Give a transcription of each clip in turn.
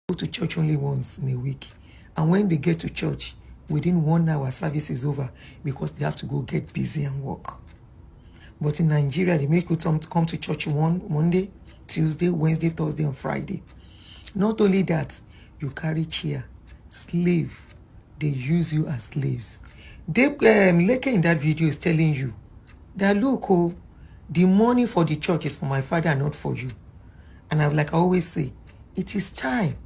go to church only once in a week. And when they get to church, within 1 hour, service is over because they have to go get busy and work. But in Nigeria, they make you come to church Monday, Tuesday, Wednesday, Thursday, and Friday. Not only that, you carry chair, slave. They use you as slaves. Leke in that video is telling you that, look, oh, the money for the church is for my father and not for you. And like I always say, it is time.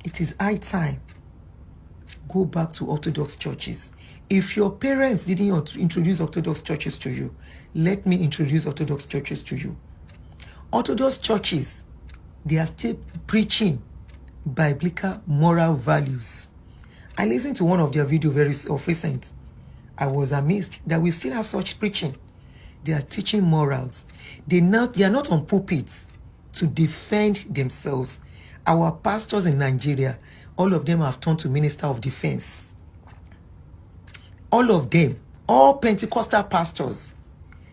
It is high time. Go back to Orthodox churches. If your parents didn't introduce Orthodox churches to you, let me introduce Orthodox churches to you. Orthodox churches, they are still preaching biblical moral values. I listened to one of their videos of recent. I was amazed that we still have such preaching. They are teaching morals. They are not on pulpits to defend themselves. Our pastors in Nigeria, all of them have turned to Minister of Defense. All of them, all Pentecostal pastors,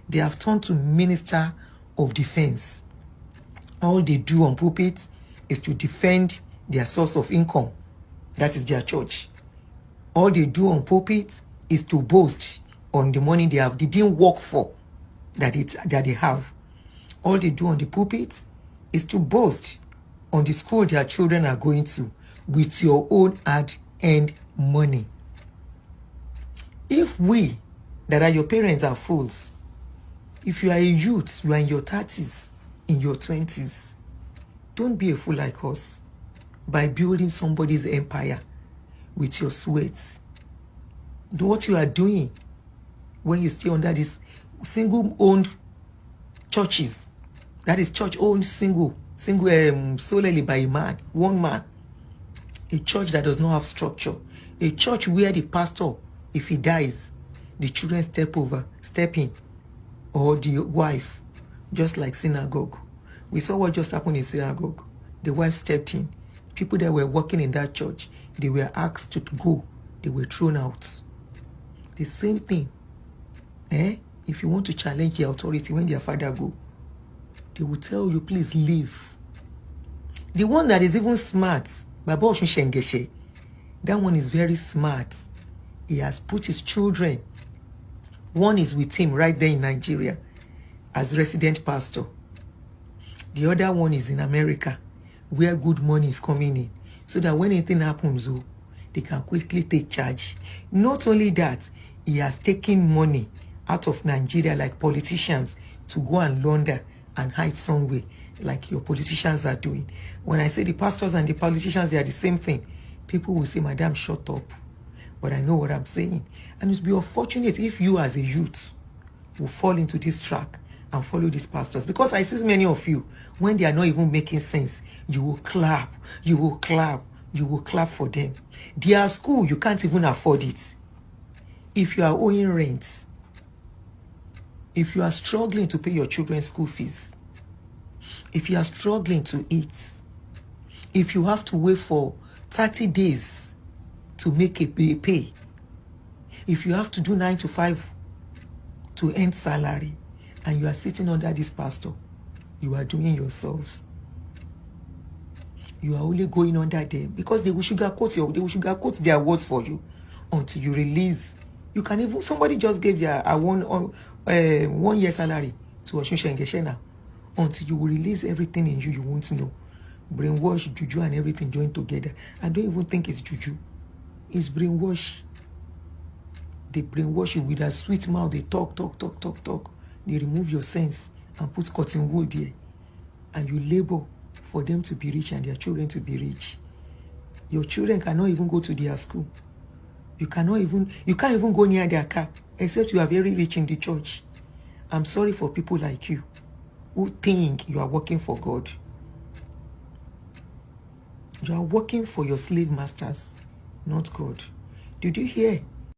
they have turned to Minister of Defense. All they do on pulpit is to defend their source of income. That is their church. All they do on pulpit is to boast on the money they have. They didn't work for that they have. All they do on the pulpit is to boast on the school their children are going to with your own hard-earned money. If we, that are your parents, are fools, if you are a youth, you are in your 30s, in your 20s, don't be a fool like us by building somebody's empire with your sweat. Do what you are doing when you stay under these single-owned churches. That is church-owned single solely by a man, one man. A church that does not have structure. A church where the pastor, if he dies, the children step in, or the wife, just like synagogue. We saw what just happened in synagogue. The wife stepped in. People that were working in that church, they were asked to go. They were thrown out. The same thing. If you want to challenge the authority when their father go, they will tell you, please leave. The one that is even smart, Baba Osun Shengeshe, that one is very smart. He has put his children. One is with him right there in Nigeria as resident pastor. The other one is in America, where good money is coming in, so that when anything happens, they can quickly take charge. Not only that, he has taken money out of Nigeria like politicians to go and launder and hide somewhere like your politicians are doing. When I say the pastors and the politicians, they are the same thing. People will say, Madam, shut up. But I know what I'm saying. And it will be unfortunate if you as a youth will fall into this track and follow these pastors. Because I see many of you, when they are not even making sense, you will clap, you will clap, you will clap for them. Their school, you can't even afford it. If you are owing rent, if you are struggling to pay your children's school fees, if you are struggling to eat, if you have to wait for 30 days to make a pay, if you have to do 9 to 5 to earn salary, and you are sitting under this pastor, you are doing yourselves. You are only going under them because they will sugarcoat their words for you until you release. You can even, somebody just gave their 1 year salary to Osun Shengeshe now. Until you will release everything in you want to know. Brainwash, juju, and everything joined together. I don't even think it's juju. It's brainwash. They brainwash you with a sweet mouth. They talk. They remove your sense and put cotton wool there. And you labor for them to be rich and their children to be rich. Your children cannot even go to their school. You can't even go near their car, except you are very rich in the church. I'm sorry for people like you who think you are working for God. You are working for your slave masters, not God. Did you hear